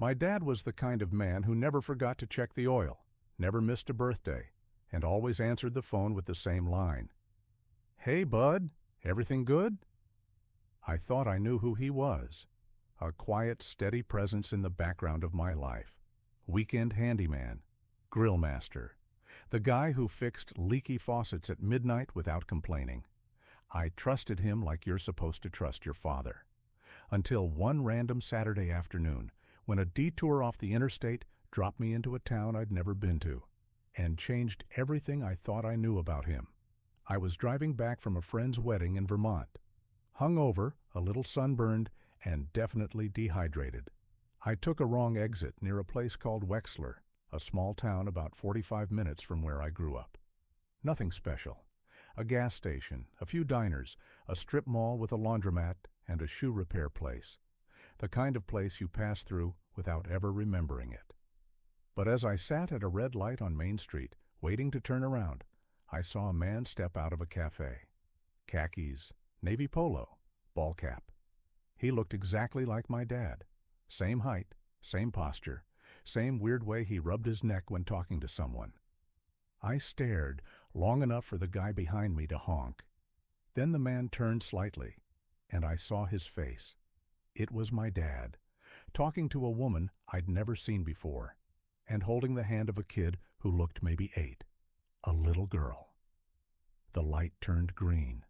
My dad was the kind of man who never forgot to check the oil, never missed a birthday, and always answered the phone with the same line. "Hey, bud, everything good?" I thought I knew who he was. A quiet, steady presence in the background of my life. Weekend handyman, grill master, the guy who fixed leaky faucets at midnight without complaining. I trusted him like you're supposed to trust your father. Until one random Saturday afternoon, when a detour off the interstate dropped me into a town I'd never been to, and changed everything I thought I knew about him. I was driving back from a friend's wedding in Vermont. Hungover, a little sunburned, and definitely dehydrated. I took a wrong exit near a place called Wexler, a small town about 45 minutes from where I grew up. Nothing special. A gas station, a few diners, a strip mall with a laundromat, and a shoe repair place. The kind of place you pass through without ever remembering it. But as I sat at a red light on Main Street, waiting to turn around, I saw a man step out of a café. Khakis, navy polo, ball cap. He looked exactly like my dad. Same height, same posture, same weird way he rubbed his neck when talking to someone. I stared long enough for the guy behind me to honk. Then the man turned slightly, and I saw his face. It was my dad, talking to a woman I'd never seen before, and holding the hand of a kid who looked maybe 8. A little girl. The light turned green.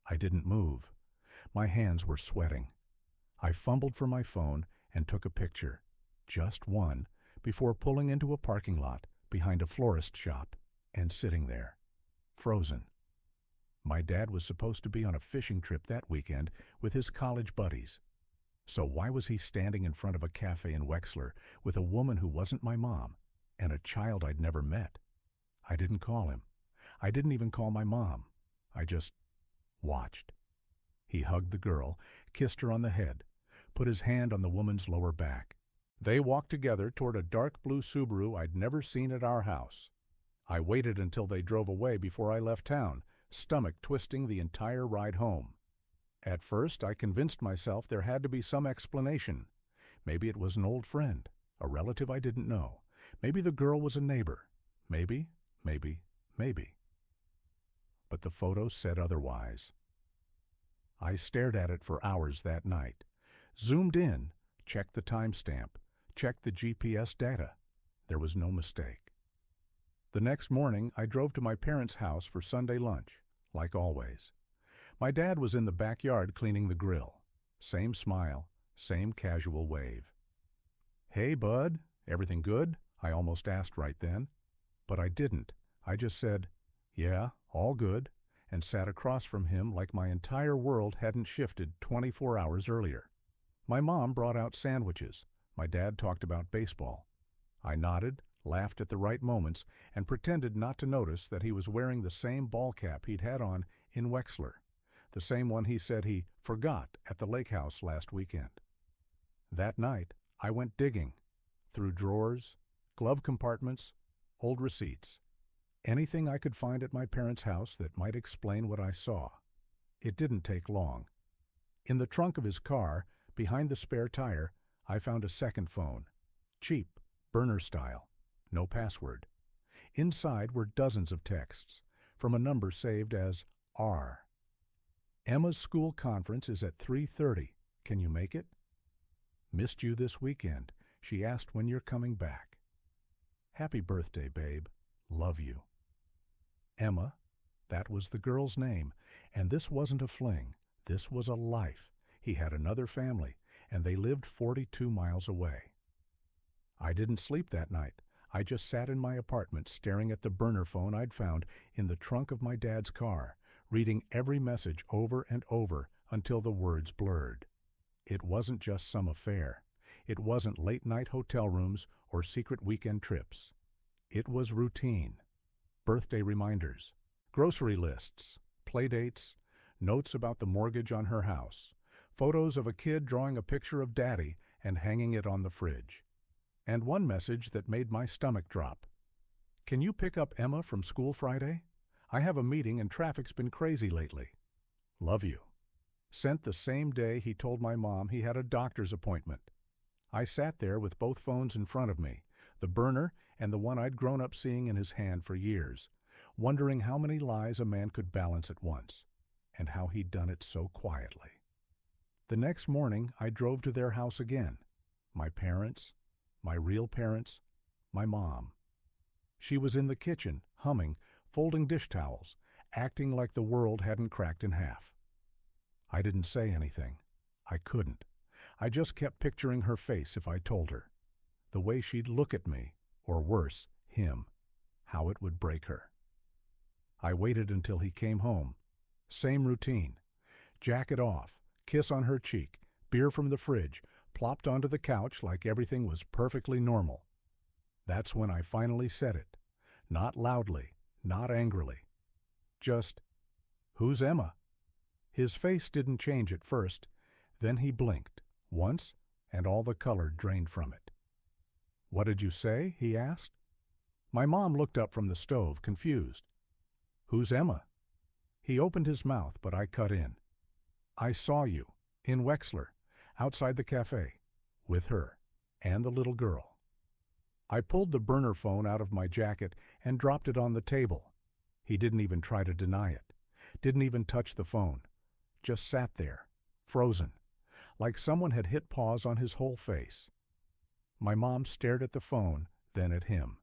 I didn't move. My hands were sweating. I fumbled for my phone and took a picture, just one, before pulling into a parking lot behind a florist shop and sitting there, frozen. My dad was supposed to be on a fishing trip that weekend with his college buddies. So why was he standing in front of a cafe in Wexler with a woman who wasn't my mom and a child I'd never met? I didn't call him. I didn't even call my mom. I just watched. He hugged the girl, kissed her on the head, put his hand on the woman's lower back. They walked together toward a dark blue Subaru I'd never seen at our house. I waited until they drove away before I left town, stomach twisting the entire ride home. At first, I convinced myself there had to be some explanation. Maybe it was an old friend, a relative I didn't know. Maybe the girl was a neighbor. Maybe. But the photo said otherwise. I stared at it for hours that night. Zoomed in, checked the timestamp, checked the GPS data. There was no mistake. The next morning, I drove to my parents' house for Sunday lunch, like always. My dad was in the backyard cleaning the grill. Same smile, same casual wave. "Hey, bud, everything good?" I almost asked right then. But I didn't. I just said, "Yeah, all good," and sat across from him like my entire world hadn't shifted 24 hours earlier. My mom brought out sandwiches. My dad talked about baseball. I nodded, laughed at the right moments, and pretended not to notice that he was wearing the same ball cap he'd had on in Wexler, the same one he said he forgot at the lake house last weekend. That night, I went digging, through drawers, glove compartments, old receipts. Anything I could find at my parents' house that might explain what I saw. It didn't take long. In the trunk of his car, behind the spare tire, I found a second phone. Cheap, burner style. No password. Inside were dozens of texts, from a number saved as R. "Emma's school conference is at 3:30. Can you make it? Missed you this weekend. She asked when you're coming back. Happy birthday, babe. Love you." Emma, that was the girl's name, and this wasn't a fling. This was a life. He had another family, and they lived 42 miles away. I didn't sleep that night. I just sat in my apartment staring at the burner phone I'd found in the trunk of my dad's car, reading every message over and over until the words blurred. It wasn't just some affair. It wasn't late-night hotel rooms or secret weekend trips. It was routine. Birthday reminders, grocery lists, playdates, notes about the mortgage on her house, photos of a kid drawing a picture of Daddy and hanging it on the fridge. And one message that made my stomach drop. "Can you pick up Emma from school Friday? I have a meeting and traffic's been crazy lately. Love you." Sent the same day he told my mom he had a doctor's appointment. I sat there with both phones in front of me, the burner and the one I'd grown up seeing in his hand for years, wondering how many lies a man could balance at once, and how he'd done it so quietly. The next morning, I drove to their house again. My parents, my real parents, my mom. She was in the kitchen, humming, folding dish towels, acting like the world hadn't cracked in half. I didn't say anything. I couldn't. I just kept picturing her face if I told her. The way she'd look at me, or worse, him. How it would break her. I waited until he came home. Same routine. Jacket off, kiss on her cheek, beer from the fridge, plopped onto the couch like everything was perfectly normal. That's when I finally said it. Not loudly, not angrily. Just, "Who's Emma?" His face didn't change at first. Then he blinked, once, and all the color drained from it. "What did you say?" he asked. My mom looked up from the stove, confused. "Who's Emma?" He opened his mouth, but I cut in. "I saw you, in Wexler, outside the café, with her, and the little girl." I pulled the burner phone out of my jacket and dropped it on the table. He didn't even try to deny it, didn't even touch the phone, just sat there, frozen, like someone had hit pause on his whole face. My mom stared at the phone, then at him.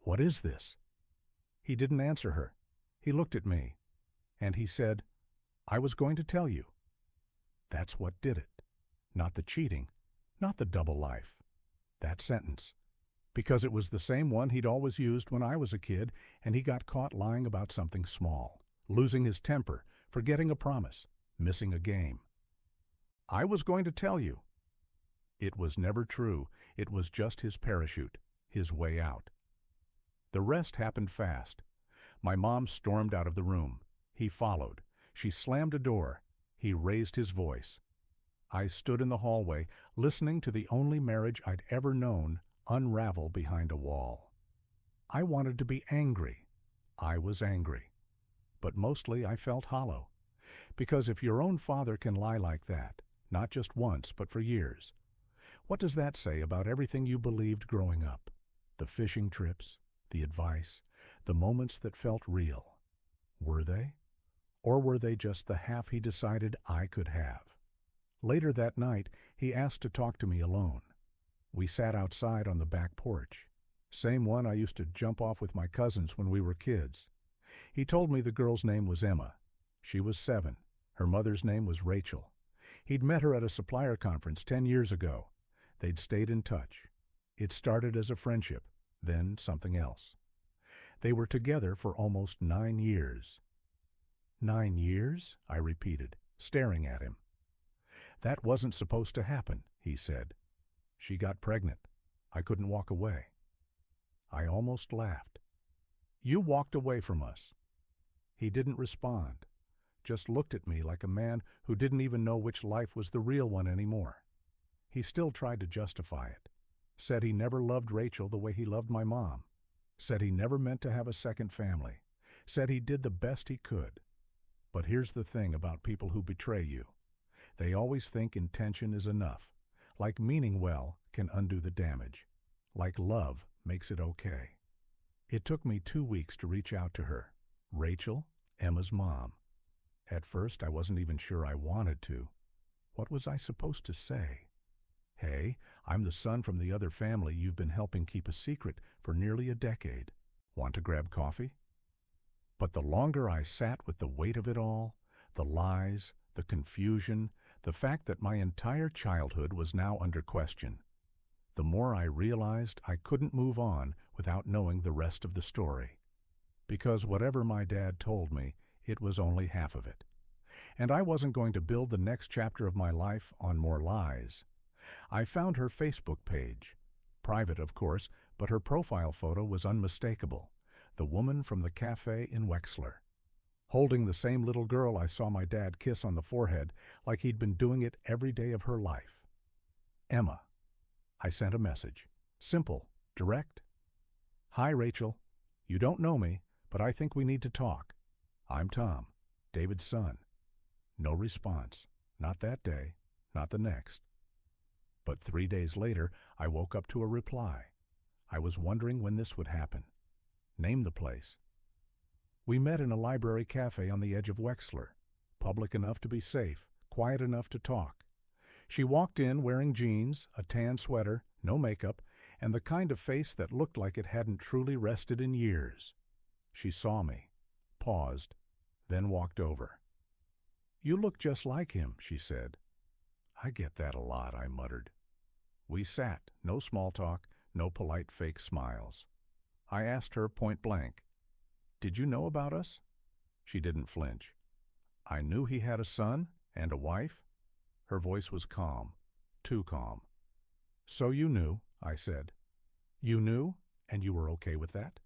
"What is this?" He didn't answer her. He looked at me, and he said, "I was going to tell you." That's what did it. Not the cheating, not the double life. That sentence. Because it was the same one he'd always used when I was a kid, and he got caught lying about something small, losing his temper, forgetting a promise, missing a game. "I was going to tell you." It was never true. It was just his parachute, his way out. The rest happened fast. My mom stormed out of the room. He followed. She slammed a door. He raised his voice. I stood in the hallway, listening to the only marriage I'd ever known unravel behind a wall. I wanted to be angry. I was angry. But mostly I felt hollow. Because if your own father can lie like that, not just once, but for years, what does that say about everything you believed growing up? The fishing trips, the advice, the moments that felt real. Were they? Or were they just the half he decided I could have? Later that night, he asked to talk to me alone. We sat outside on the back porch, same one I used to jump off with my cousins when we were kids. He told me the girl's name was Emma. She was 7. Her mother's name was Rachel. He'd met her at a supplier conference 10 years ago. They'd stayed in touch. It started as a friendship, then something else. They were together for almost 9 years. 9 years? I repeated, staring at him. That wasn't supposed to happen, he said. She got pregnant. I couldn't walk away. I almost laughed. You walked away from us. He didn't respond, just looked at me like a man who didn't even know which life was the real one anymore. He still tried to justify it. Said he never loved Rachel the way he loved my mom. Said he never meant to have a second family. Said he did the best he could. But here's the thing about people who betray you. They always think intention is enough. Like meaning well can undo the damage. Like love makes it okay. It took me 2 weeks to reach out to her. Rachel, Emma's mom. At first, I wasn't even sure I wanted to. What was I supposed to say? Hey, I'm the son from the other family you've been helping keep a secret for nearly a decade. Want to grab coffee? But the longer I sat with the weight of it all, the lies, the confusion, the fact that my entire childhood was now under question, the more I realized I couldn't move on without knowing the rest of the story. Because whatever my dad told me, it was only half of it. And I wasn't going to build the next chapter of my life on more lies. I found her Facebook page. Private, of course, but her profile photo was unmistakable. The woman from the café in Wexler. Holding the same little girl I saw my dad kiss on the forehead like he'd been doing it every day of her life. Emma. I sent a message. Simple, direct. Hi, Rachel. You don't know me, but I think we need to talk. I'm Tom, David's son. No response. Not that day, not the next. But 3 days later, I woke up to a reply. I was wondering when this would happen. Name the place. We met in a library cafe on the edge of Wexler, public enough to be safe, quiet enough to talk. She walked in wearing jeans, a tan sweater, no makeup, and the kind of face that looked like it hadn't truly rested in years. She saw me, paused, then walked over. "You look just like him," she said. "I get that a lot," I muttered. We sat, no small talk, no polite fake smiles. I asked her point blank, "Did you know about us?" She didn't flinch. "I knew he had a son and a wife." Her voice was calm, too calm. "So you knew," I said. "You knew, and you were okay with that?"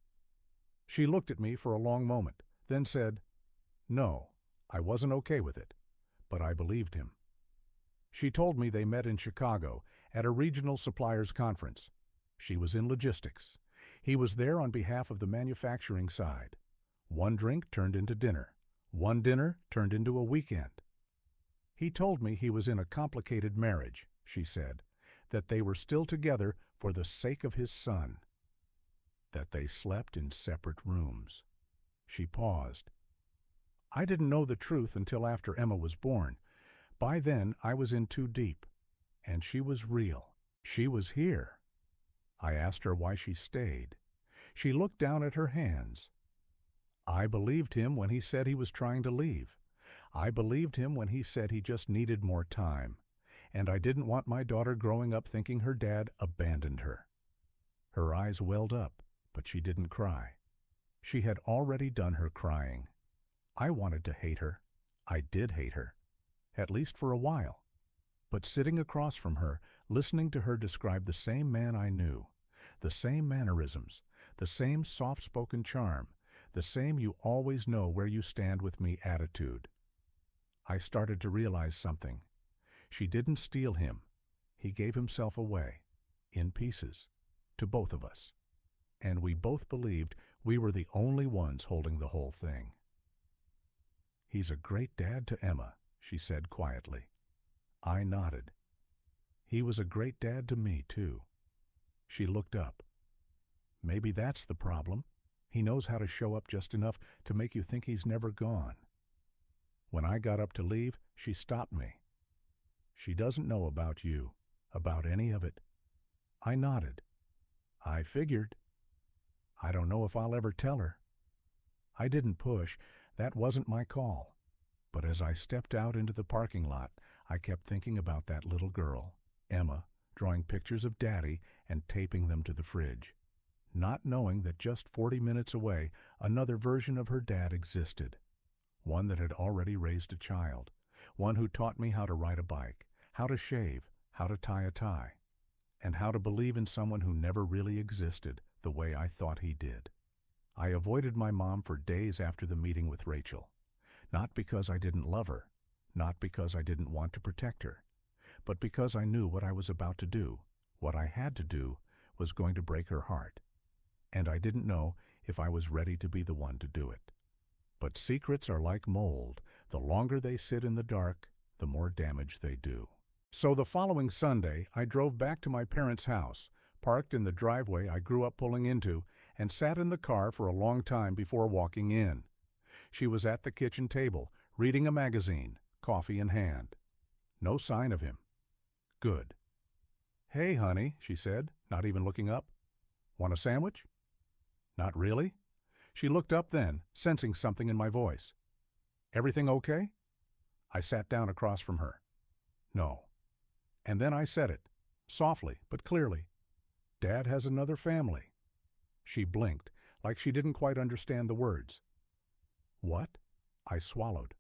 She looked at me for a long moment, then said, "No, I wasn't okay with it, but I believed him." She told me they met in Chicago at a regional suppliers conference. She was in logistics. He was there on behalf of the manufacturing side. One drink turned into dinner. One dinner turned into a weekend. He told me he was in a complicated marriage, she said, that they were still together for the sake of his son, that they slept in separate rooms. She paused. I didn't know the truth until after Emma was born. By then, I was in too deep, and she was real. She was here. I asked her why she stayed. She looked down at her hands. I believed him when he said he was trying to leave. I believed him when he said he just needed more time, and I didn't want my daughter growing up thinking her dad abandoned her. Her eyes welled up, but she didn't cry. She had already done her crying. I wanted to hate her. I did hate her, at least for a while. But sitting across from her, listening to her describe the same man I knew, the same mannerisms, the same soft-spoken charm, the same you always know where you stand with me attitude, I started to realize something. She didn't steal him. He gave himself away, in pieces, to both of us. And we both believed we were the only ones holding the whole thing. "He's a great dad to Emma," she said quietly. I nodded. "He was a great dad to me, too." She looked up. "Maybe that's the problem. He knows how to show up just enough to make you think he's never gone." When I got up to leave, she stopped me. "She doesn't know about you, about any of it." I nodded. "I figured. I don't know if I'll ever tell her." I didn't push. That wasn't my call. But as I stepped out into the parking lot, I kept thinking about that little girl, Emma, drawing pictures of Daddy and taping them to the fridge, not knowing that just 40 minutes away, another version of her dad existed. One that had already raised a child, one who taught me how to ride a bike, how to shave, how to tie a tie, and how to believe in someone who never really existed the way I thought he did. I avoided my mom for days after the meeting with Rachel, not because I didn't love her, not because I didn't want to protect her, but because I knew what I was about to do, what I had to do, was going to break her heart, and I didn't know if I was ready to be the one to do it. But secrets are like mold. The longer they sit in the dark, the more damage they do. So the following Sunday, I drove back to my parents' house, parked in the driveway I grew up pulling into, and sat in the car for a long time before walking in. She was at the kitchen table, reading a magazine, coffee in hand. No sign of him. Good. "Hey, honey," she said, not even looking up. "Want a sandwich?" "Not really?" She looked up then, sensing something in my voice. "Everything okay?" I sat down across from her. "No." And then I said it, softly but clearly. "Dad has another family." She blinked, like she didn't quite understand the words. "What?" I swallowed.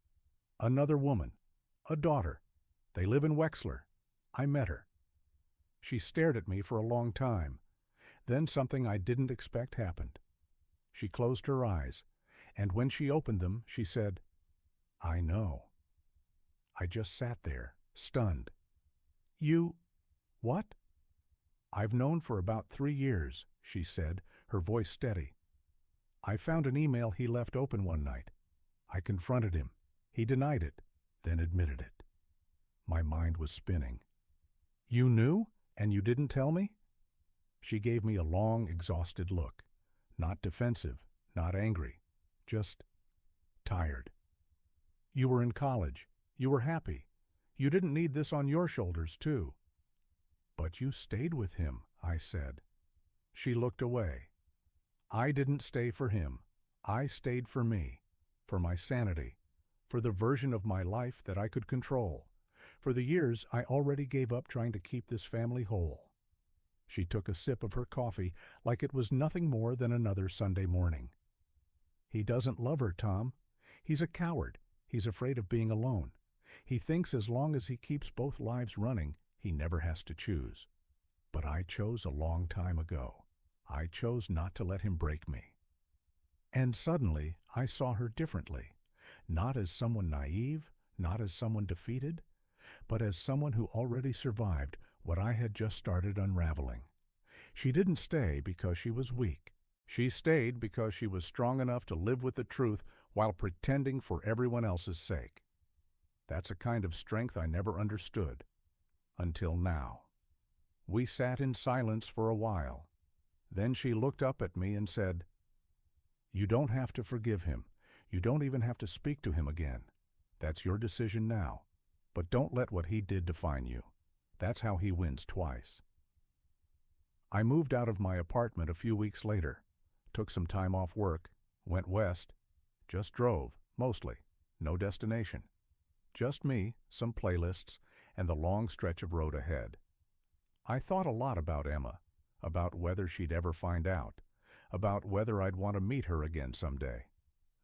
"Another woman. A daughter. They live in Wexler. I met her." She stared at me for a long time. Then something I didn't expect happened. She closed her eyes, and when she opened them, she said, "I know." I just sat there, stunned. "You... what?" "I've known for about 3 years," she said, her voice steady. "I found an email he left open one night. I confronted him. He denied it, then admitted it." My mind was spinning. You knew, and you didn't tell me? She gave me a long, exhausted look. Not defensive, not angry, just tired. You were in college. You were happy. You didn't need this on your shoulders, too. But you stayed with him, I said. She looked away. I didn't stay for him. I stayed for me, for my sanity, for the version of my life that I could control, for the years I already gave up trying to keep this family whole. She took a sip of her coffee like it was nothing more than another Sunday morning. He doesn't love her, Tom. He's a coward. He's afraid of being alone. He thinks as long as he keeps both lives running, he never has to choose. But I chose a long time ago. I chose not to let him break me. And suddenly I saw her differently, not as someone naive, not as someone defeated, but as someone who already survived what I had just started unraveling. She didn't stay because she was weak. She stayed because she was strong enough to live with the truth while pretending for everyone else's sake. That's a kind of strength I never understood, until now. We sat in silence for a while. Then she looked up at me and said, "You don't have to forgive him. You don't even have to speak to him again. That's your decision now. But don't let what he did define you. That's how he wins twice." I moved out of my apartment a few weeks later, took some time off work, went west, just drove, mostly, no destination. Just me, some playlists, and the long stretch of road ahead. I thought a lot about Emma, about whether she'd ever find out, about whether I'd want to meet her again someday.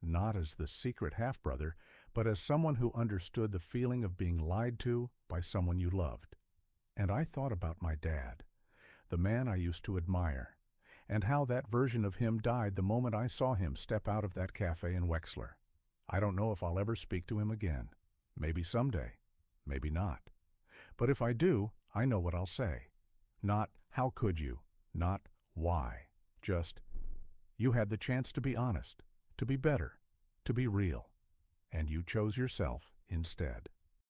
Not as the secret half-brother, but as someone who understood the feeling of being lied to by someone you loved. And I thought about my dad, the man I used to admire, and how that version of him died the moment I saw him step out of that cafe in Wexler. I don't know if I'll ever speak to him again. Maybe someday, maybe not. But if I do, I know what I'll say. Not, "How could you?" Not, "Why?" Just, "You had the chance to be honest, to be better, to be real, and you chose yourself instead."